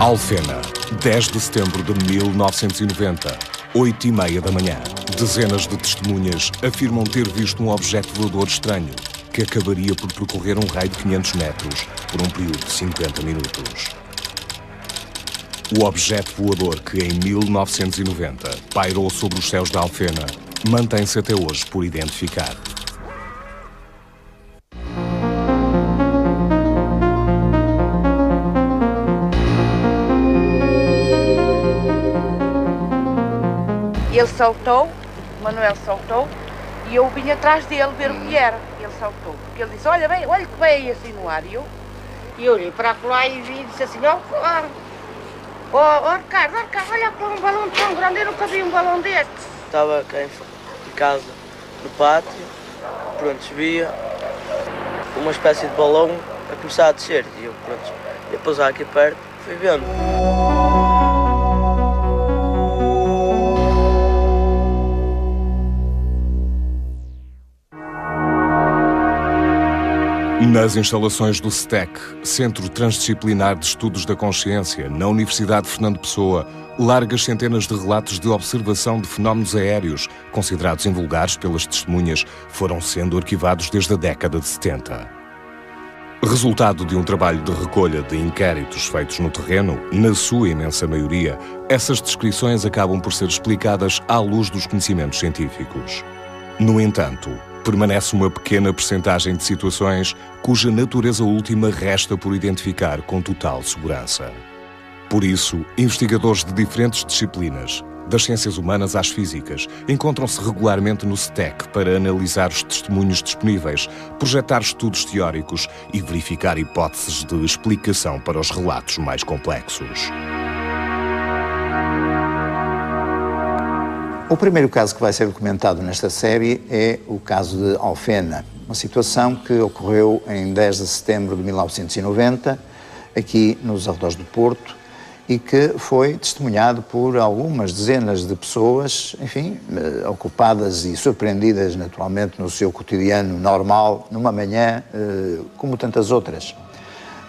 Alfena, 10 de setembro de 1990, 8h30 da manhã. Dezenas de testemunhas afirmam ter visto um objeto voador estranho que acabaria por percorrer um raio de 500 metros por um período de 50 minutos. O objeto voador que, em 1990, pairou sobre os céus da Alfena, mantém-se até hoje por identificar. Ele saltou, Manuel saltou, e eu vim atrás dele ver o que era. Ele saltou, porque ele disse, olha que veio assim no ar. E eu olhei para lá e vi e disse assim, Ricardo, olha para um balão tão grande, eu nunca vi um balão deste. Estava cá em casa, no pátio, pronto, via uma espécie de balão a começar a descer. E eu, pronto, ia pousar aqui perto, fui vendo. Nas instalações do STEC, Centro Transdisciplinar de Estudos da Consciência, na Universidade Fernando Pessoa, largas centenas de relatos de observação de fenómenos aéreos, considerados invulgares pelas testemunhas, foram sendo arquivados desde a década de 70. Resultado de um trabalho de recolha de inquéritos feitos no terreno, na sua imensa maioria, essas descrições acabam por ser explicadas à luz dos conhecimentos científicos. No entanto, permanece uma pequena percentagem de situações cuja natureza última resta por identificar com total segurança. Por isso, investigadores de diferentes disciplinas, das ciências humanas às físicas, encontram-se regularmente no STEC para analisar os testemunhos disponíveis, projetar estudos teóricos e verificar hipóteses de explicação para os relatos mais complexos. O primeiro caso que vai ser documentado nesta série é o caso de Alfena, uma situação que ocorreu em 10 de setembro de 1990, aqui nos arredores do Porto, e que foi testemunhado por algumas dezenas de pessoas, enfim, ocupadas e surpreendidas naturalmente no seu cotidiano normal, numa manhã como tantas outras.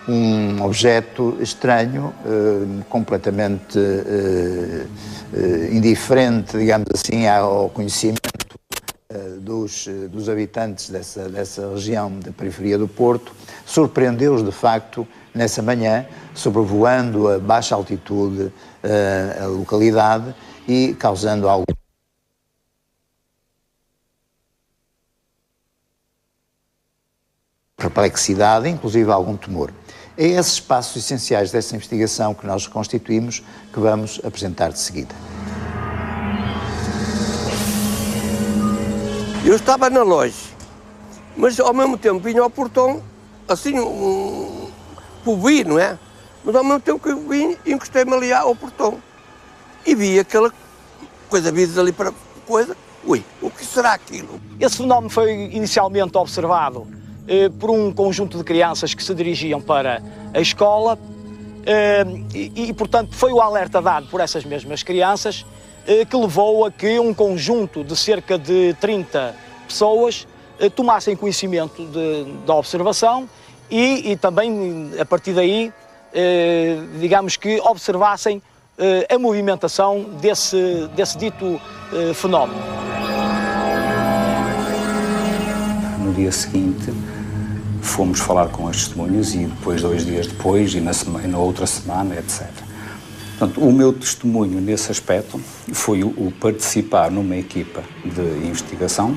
Um objeto estranho, completamente indiferente, digamos assim, ao conhecimento dos habitantes dessa região da periferia do Porto, surpreendeu-os de facto nessa manhã, sobrevoando a baixa altitude a localidade e causando algo perplexidade, inclusive algum temor. É esses passos essenciais dessa investigação que nós reconstituímos que vamos apresentar de seguida. Eu estava na loja, mas ao mesmo tempo vinha ao portão, assim, por vir, não é? Mas ao mesmo tempo que eu vim, encostei-me ali ao portão e vi aquela coisa vinda ali para coisa. Ui, o que será aquilo? Esse fenómeno foi inicialmente observado por um conjunto de crianças que se dirigiam para a escola portanto, foi o alerta dado por essas mesmas crianças que levou a que um conjunto de cerca de 30 pessoas tomassem conhecimento da observação e também, a partir daí, digamos que observassem a movimentação desse dito fenómeno. No dia seguinte, fomos falar com as testemunhas e depois, 2 dias depois, e na outra semana, etc. Portanto, o meu testemunho nesse aspecto foi o participar numa equipa de investigação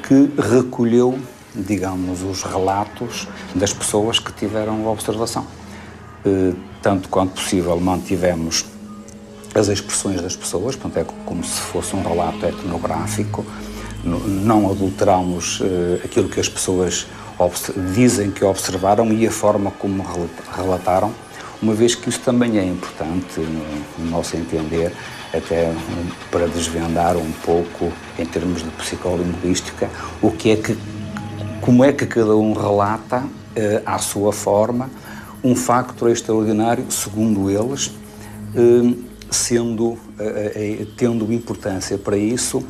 que recolheu, digamos, os relatos das pessoas que tiveram a observação. Tanto quanto possível mantivemos as expressões das pessoas, portanto, é como se fosse um relato etnográfico, não adulteramos aquilo que as pessoas dizem que observaram e a forma como relataram, uma vez que isso também é importante, no nosso entender, até para desvendar um pouco, em termos de psicolinguística, como é que cada um relata, à sua forma, um facto extraordinário, segundo eles, tendo importância para isso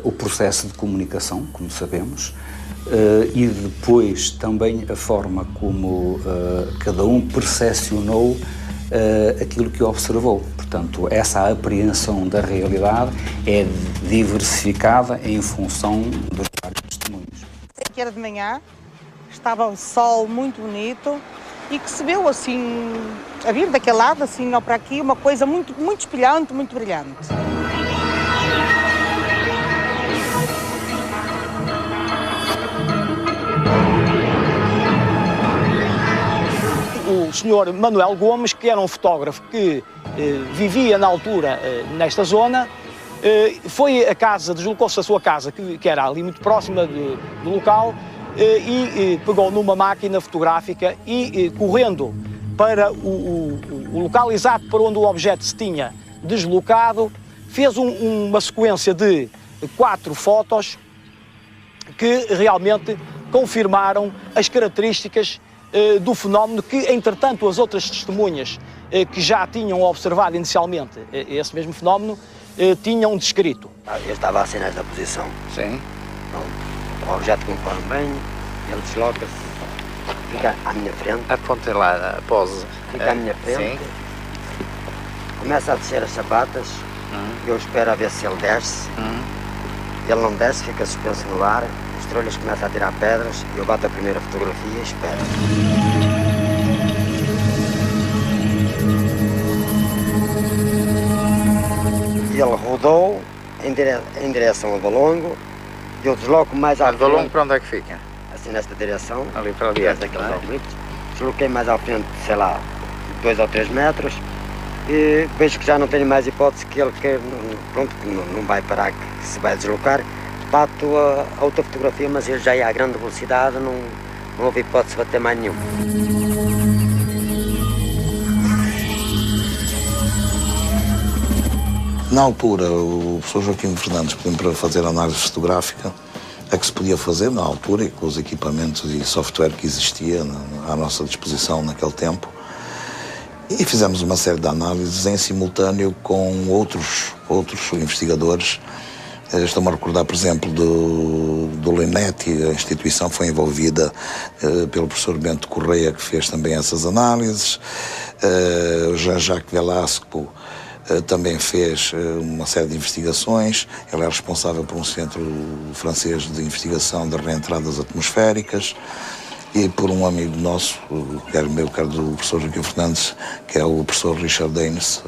o processo de comunicação, como sabemos, e depois também a forma como cada um percepcionou aquilo que observou. Portanto, essa apreensão da realidade é diversificada em função dos vários testemunhos. Que era de manhã, estava o sol muito bonito e que se viu assim, a vir daquele lado, assim, ou para aqui, uma coisa muito espelhante, muito brilhante. O senhor Manuel Gomes, que era um fotógrafo que vivia na altura nesta zona, foi a casa, deslocou-se a sua casa, que era ali muito próxima do local, e pegou numa máquina fotográfica e, correndo para o local exato para onde o objeto se tinha deslocado, fez uma sequência de 4 fotos que realmente confirmaram as características do fenómeno que, entretanto, as outras testemunhas que já tinham observado inicialmente esse mesmo fenómeno tinham descrito. Eu estava assim nesta posição. Sim. O objeto conforme bem, ele desloca-se, fica à minha frente. Aponte lá a pose. Fica à minha frente. Sim. Começa a descer as sapatas. Eu espero a ver se ele desce. Ele não desce, fica suspenso no ar. Os trolhos começam a tirar pedras. Eu bato a primeira fotografia e espero. Ele rodou em direção ao Valongo. Eu desloco mais à frente. O Valongo para onde é que fica? Assim, nesta direção. Ali para ali. Daqueles eucaliptos. Desloquei mais à frente, sei lá, 2 ou 3 metros. E vejo que já não tenho mais hipótese que ele pronto, não vai parar, que se vai deslocar. Bato a outra fotografia, mas ele já ia a grande velocidade, não houve hipótese de bater mais nenhum. Na altura, o professor Joaquim Fernandes pediu para fazer análise fotográfica, a que se podia fazer na altura e com os equipamentos e software que existia à nossa disposição naquele tempo. E fizemos uma série de análises em simultâneo com outros investigadores. Estou-me a recordar, por exemplo, do LINET, a instituição foi envolvida pelo professor Bento Correia, que fez também essas análises. O Jean-Jacques Velasco também fez uma série de investigações. Ele é responsável por um centro francês de investigação das reentradas atmosféricas. E por um amigo nosso, quer meu, quer do professor Joaquim Fernandes, que é o professor Richard Daines,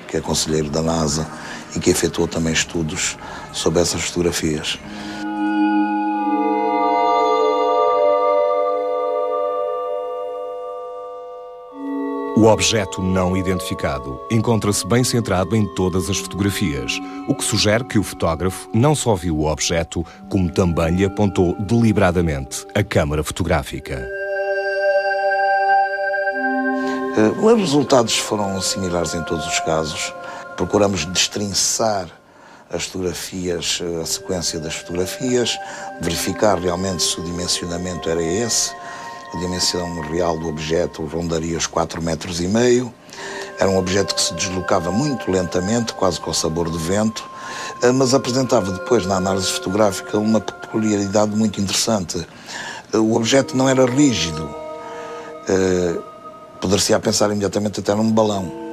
que é conselheiro da NASA e que efetuou também estudos sobre essas fotografias. O objeto não identificado encontra-se bem centrado em todas as fotografias, o que sugere que o fotógrafo não só viu o objeto, como também lhe apontou deliberadamente a câmara fotográfica. Os resultados foram similares em todos os casos. Procuramos destrinçar as fotografias, a sequência das fotografias, verificar realmente se o dimensionamento era esse. A dimensão real do objeto rondaria os 4,5 metros. Era um objeto que se deslocava muito lentamente, quase com o sabor do vento, mas apresentava depois, na análise fotográfica, uma peculiaridade muito interessante. O objeto não era rígido. Poder-se pensar imediatamente até num balão.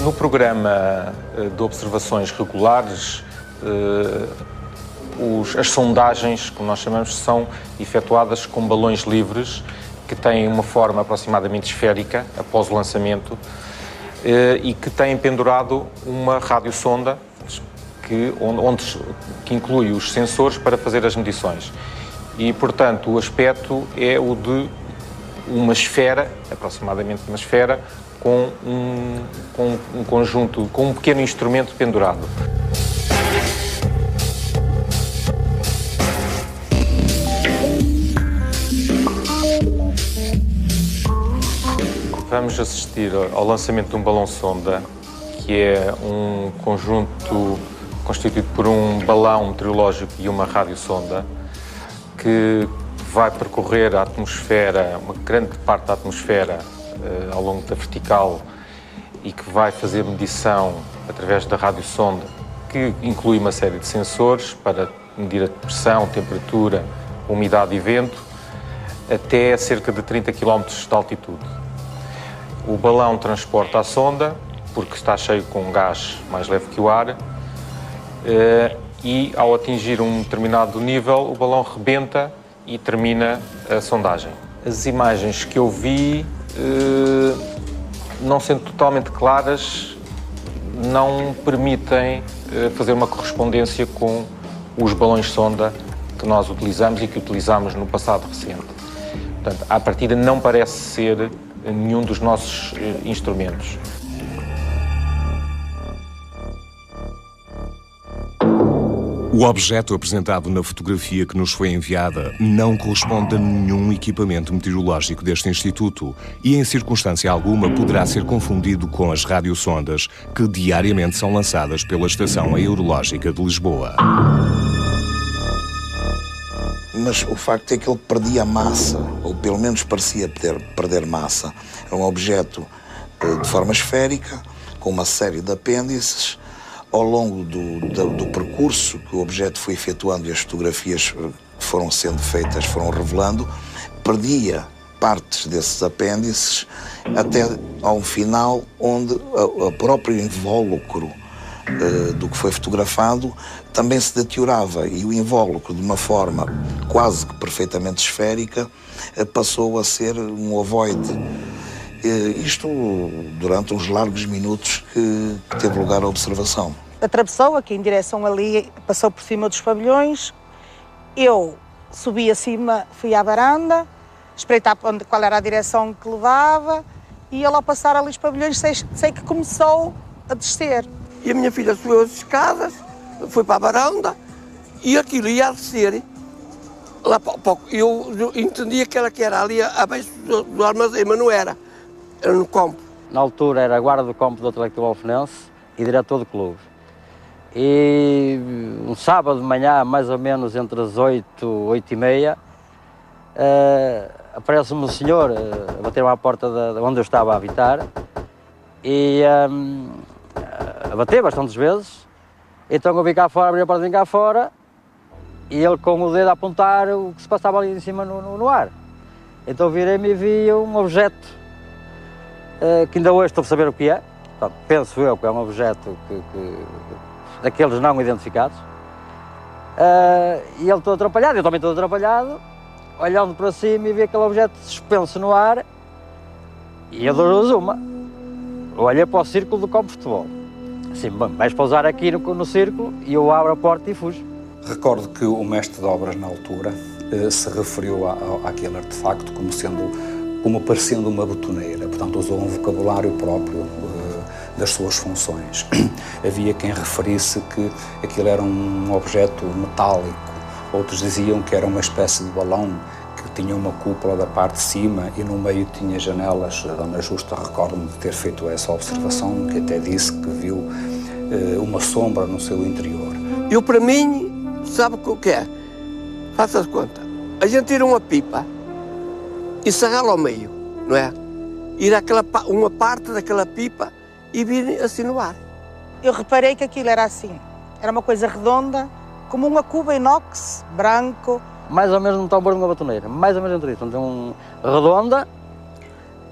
No programa de observações regulares, as sondagens, como nós chamamos, são efetuadas com balões livres que têm uma forma aproximadamente esférica após o lançamento e que têm pendurado uma radiosonda que inclui os sensores para fazer as medições. E, portanto, o aspecto é o de uma esfera, aproximadamente uma esfera, com um conjunto, com um pequeno instrumento pendurado. Vamos assistir ao lançamento de um balão-sonda, que é um conjunto constituído por um balão meteorológico e uma radiosonda que vai percorrer a atmosfera, uma grande parte da atmosfera ao longo da vertical e que vai fazer medição através da radiosonda, que inclui uma série de sensores para medir a pressão, temperatura, umidade e vento, até cerca de 30 km de altitude. O balão transporta a sonda, porque está cheio com um gás mais leve que o ar, e ao atingir um determinado nível, o balão rebenta e termina a sondagem. As imagens que eu vi, não sendo totalmente claras, não permitem fazer uma correspondência com os balões-sonda que nós utilizamos e que utilizamos no passado recente. Portanto, à partida não parece ser nenhum dos nossos instrumentos. O objeto apresentado na fotografia que nos foi enviada não corresponde a nenhum equipamento meteorológico deste Instituto e, em circunstância alguma, poderá ser confundido com as radiosondas que diariamente são lançadas pela Estação Aerológica de Lisboa. Mas o facto é que ele perdia massa, ou pelo menos parecia perder massa. Era um objeto de forma esférica, com uma série de apêndices. Ao longo do percurso que o objeto foi efetuando e as fotografias que foram sendo feitas foram revelando, perdia partes desses apêndices até ao final, onde o próprio invólucro do que foi fotografado também se deteriorava e o invólucro, de uma forma quase que perfeitamente esférica, passou a ser um ovoide. Isto durante uns largos minutos que teve lugar a observação. Atravessou aqui em direção ali, passou por cima dos pavilhões. Eu subi acima, fui à varanda, espreitar qual era a direção que levava e ele ao passar ali os pavilhões sei que começou a descer. E a minha filha subiu as escadas, foi para a varanda e aquilo ia a descer. Lá, eu entendia que era ali abaixo do armazém, mas não era. Era no campo. Na altura era guarda do campo do Atlético Alfenense e diretor do clube. E um sábado de manhã, mais ou menos entre as 8h30, aparece-me um senhor a bater-me à porta de onde eu estava a habitar e a bater bastantes vezes. Então eu vim cá fora, abri a porta, vim cá fora e ele com o dedo a apontar o que se passava ali em cima no ar. Então virei-me e vi um objeto que ainda hoje estou a saber o que é. Portanto, penso eu que é um objeto daqueles não identificados. E ele todo atrapalhado, eu também estou atrapalhado, olhando para cima e vi aquele objeto suspenso no ar e eu dou-lhes uma. Olhei para o círculo do campo de futebol. Assim, bom, vais pousar aqui no círculo e eu abro a porta e fujo. Recordo que o mestre de obras na altura se referiu àquele artefacto como parecendo uma botoneira, portanto usou um vocabulário próprio das suas funções. Havia quem referisse que aquilo era um objeto metálico, outros diziam que era uma espécie de balão que tinha uma cúpula da parte de cima e no meio tinha janelas. A Dona Justa recordo-me de ter feito essa observação, que até disse que viu uma sombra no seu interior. Eu, para mim, sabe o que é? Faça de conta, a gente tira uma pipa e serrá-la ao meio, não é? Ir uma parte daquela pipa e vir assim no ar. Eu reparei que aquilo era assim, era uma coisa redonda, como uma cuba inox, branco. Mais ou menos um tambor de uma batoneira, mais ou menos entre isso. Então, redonda,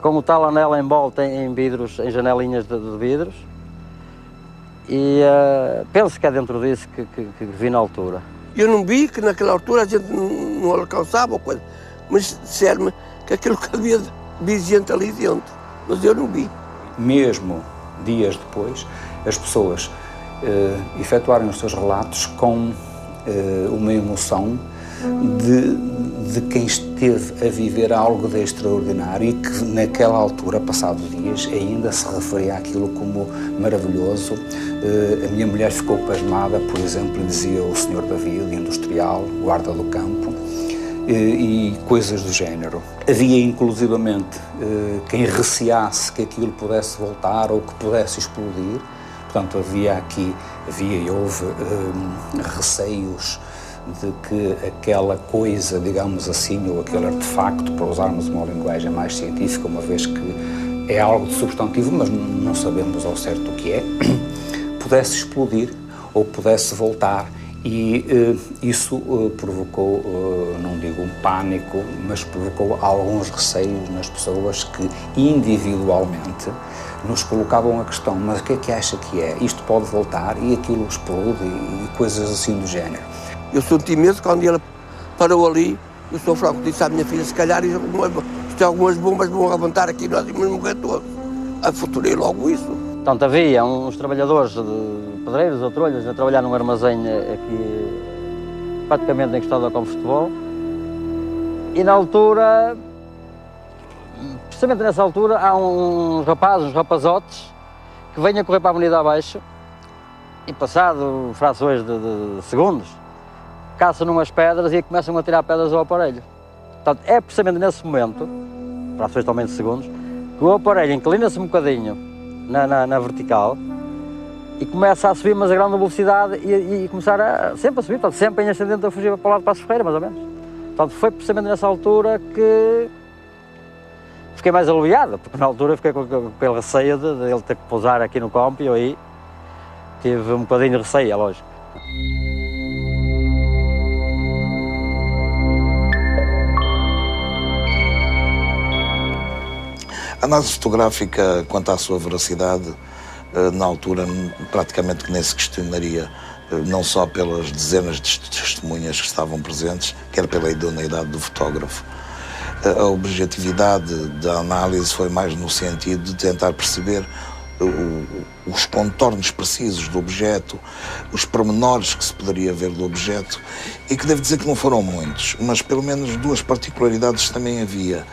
com o tal anel em volta em vidros, em janelinhas de vidros. E penso que é dentro disso que vi na altura. Eu não vi que naquela altura a gente não alcançava ou coisa, mas disseram-me que aquilo que havia de gente ali dentro, mas eu não vi. Mesmo dias depois, as pessoas efetuaram os seus relatos com uma emoção de quem esteve a viver algo de extraordinário e que naquela altura, passados dias, ainda se referia àquilo como maravilhoso. A minha mulher ficou pasmada, por exemplo, dizia o Senhor David, industrial, guarda do campo, e coisas do género. Havia inclusivamente quem receasse que aquilo pudesse voltar ou que pudesse explodir, Portanto, havia e houve receios de que aquela coisa, digamos assim, ou aquele artefacto, para usarmos uma linguagem mais científica, uma vez que é algo de substantivo, mas não sabemos ao certo o que é, pudesse explodir ou pudesse voltar. E isso provocou, não digo um pânico, mas provocou alguns receios nas pessoas que individualmente nos colocavam a questão: mas o que é que acha que é? Isto pode voltar e aquilo explode e coisas assim do género. Eu senti mesmo quando ele parou ali, o Sr. Franco disse à minha filha: se calhar isto algumas bombas vão levantar aqui, nós íamos morrer todos. Afuturei logo isso. Portanto, havia uns trabalhadores de pedreiros ou trolhas a trabalhar num armazém aqui, praticamente encostado ao campo de futebol. E na altura, precisamente nessa altura, há uns rapazotes, que vêm a correr para a avenida abaixo e, passado frações de segundos, caçam umas pedras e começam a tirar pedras ao aparelho. Portanto, é precisamente nesse momento, frações também de segundos, que o aparelho inclina-se um bocadinho na vertical e começa a subir, mas a grande velocidade e começar sempre a subir, portanto, sempre em ascendente a fugir para o lado de Passos Ferreira, mais ou menos. Portanto, foi precisamente nessa altura que fiquei mais aliviado, porque na altura fiquei com aquele receio de ele ter que pousar aqui no campo e eu aí tive um bocadinho de receio, é lógico. A análise fotográfica, quanto à sua veracidade, na altura praticamente que nem se questionaria, não só pelas dezenas de testemunhas que estavam presentes, quer pela idoneidade do fotógrafo. A objetividade da análise foi mais no sentido de tentar perceber os contornos precisos do objeto, os pormenores que se poderia ver do objeto, e que devo dizer que não foram muitos, mas pelo menos duas particularidades também havia.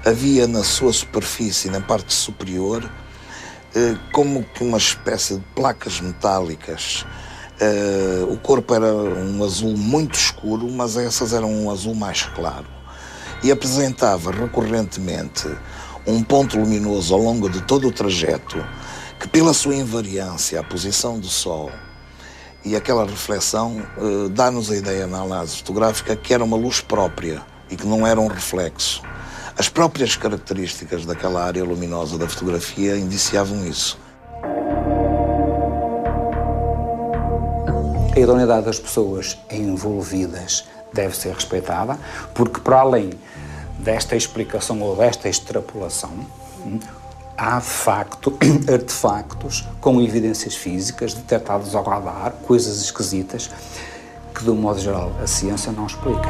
Havia na sua superfície, na parte superior, como que uma espécie de placas metálicas. O corpo era um azul muito escuro, mas essas eram um azul mais claro. E apresentava recorrentemente um ponto luminoso ao longo de todo o trajeto, que pela sua invariância, a posição do sol e aquela reflexão, dá-nos a ideia na análise fotográfica que era uma luz própria e que não era um reflexo. As próprias características daquela área luminosa da fotografia indiciavam isso. A idoneidade das pessoas envolvidas deve ser respeitada, porque para além desta explicação ou desta extrapolação, há de facto artefactos com evidências físicas detectados ao radar, coisas esquisitas, que de um modo geral a ciência não explica.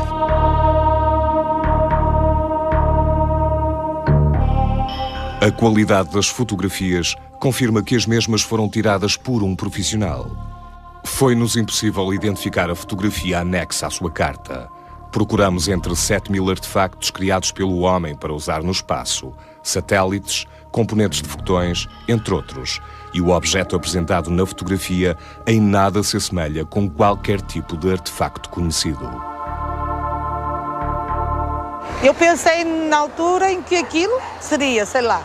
A qualidade das fotografias confirma que as mesmas foram tiradas por um profissional. Foi-nos impossível identificar a fotografia anexa à sua carta. Procuramos entre 7.000 artefactos criados pelo homem para usar no espaço, satélites, componentes de foguetões, entre outros, e o objeto apresentado na fotografia em nada se assemelha com qualquer tipo de artefacto conhecido. Eu pensei na altura em que aquilo seria, sei lá,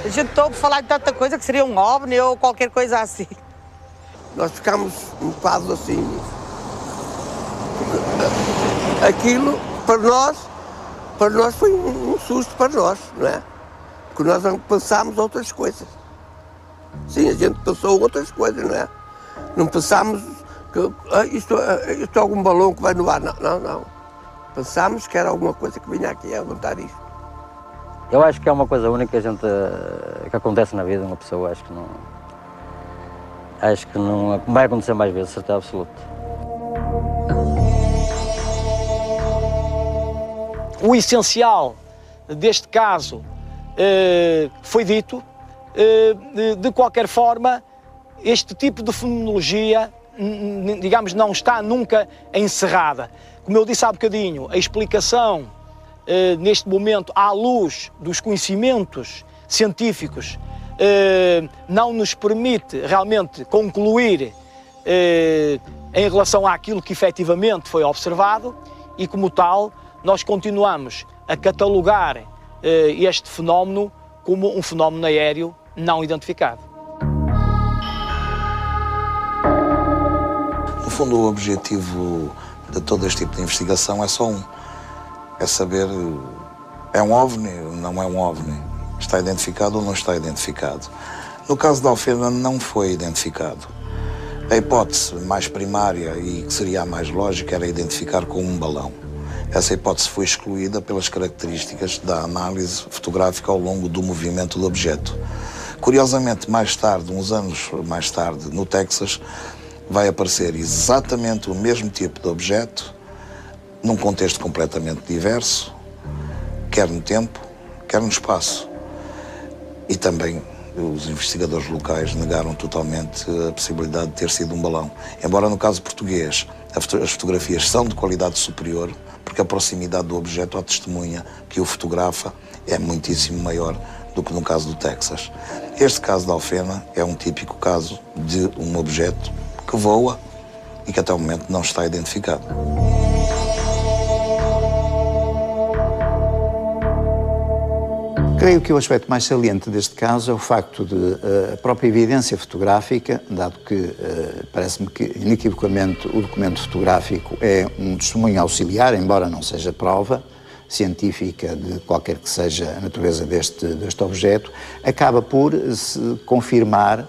a gente estou a falar de tanta coisa que seria um OVNI ou qualquer coisa assim. Nós ficámos um bocado assim. Aquilo, para nós foi um susto para nós, não é? Porque nós pensámos outras coisas. Sim, a gente pensou outras coisas, não é? Não pensámos que isto é algum balão que vai no ar, não. Pensámos que era alguma coisa que vinha aqui a levantar isto. Eu acho que é uma coisa única que acontece na vida de uma pessoa, acho que não vai acontecer mais vezes, certeza absoluta. O essencial deste caso foi dito. De qualquer forma, este tipo de fenomenologia, digamos, não está nunca encerrada. Como eu disse há bocadinho, a explicação neste momento à luz dos conhecimentos científicos não nos permite realmente concluir em relação àquilo que efetivamente foi observado e, como tal, nós continuamos a catalogar este fenómeno como um fenómeno aéreo não identificado. fundo, o objetivo de todo este tipo de investigação é só um. É saber, é um OVNI ou não é um OVNI? Está identificado ou não está identificado? No caso da Alfena, não foi identificado. A hipótese mais primária e que seria a mais lógica era identificar com um balão. Essa hipótese foi excluída pelas características da análise fotográfica ao longo do movimento do objeto. Curiosamente, mais tarde, uns anos mais tarde, no Texas, vai aparecer exatamente o mesmo tipo de objeto, num contexto completamente diverso, quer no tempo, quer no espaço. E também os investigadores locais negaram totalmente a possibilidade de ter sido um balão. Embora no caso português as fotografias são de qualidade superior, porque a proximidade do objeto à testemunha que o fotografa é muitíssimo maior do que no caso do Texas. Este caso da Alfena é um típico caso de um objeto que voa e que até o momento não está identificado. Creio que o aspecto mais saliente deste caso é o facto de a própria evidência fotográfica, dado que parece-me que inequivocamente o documento fotográfico é um testemunho auxiliar, embora não seja prova científica de qualquer que seja a natureza deste objeto, acaba por se confirmar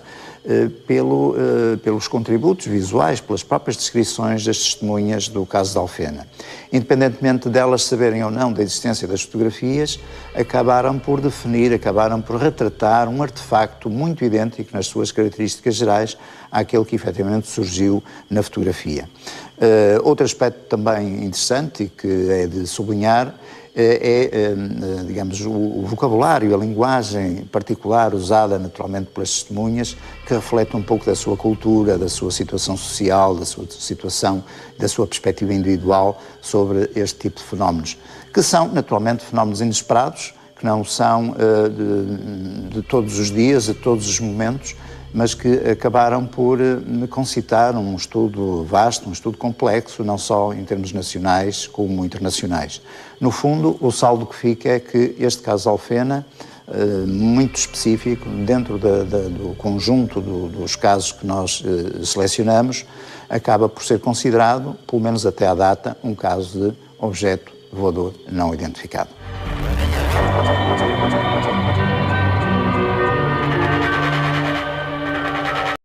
pelos contributos visuais, pelas próprias descrições das testemunhas do caso da Alfena. Independentemente delas saberem ou não da existência das fotografias, acabaram por definir, acabaram por retratar um artefacto muito idêntico nas suas características gerais àquele que efetivamente surgiu na fotografia. Outro aspecto também interessante e que é de sublinhar digamos, o vocabulário, a linguagem particular usada naturalmente pelas testemunhas, que reflete um pouco da sua cultura, da sua situação social, da sua situação, da sua perspectiva individual sobre este tipo de fenómenos, que são naturalmente fenómenos inesperados, que não são de todos os dias, de todos os momentos, mas que acabaram por concitar um estudo vasto, um estudo complexo, não só em termos nacionais como internacionais. No fundo, o saldo que fica é que este caso Alfena, muito específico, dentro do conjunto dos casos que nós selecionamos, acaba por ser considerado, pelo menos até à data, um caso de objeto voador não identificado.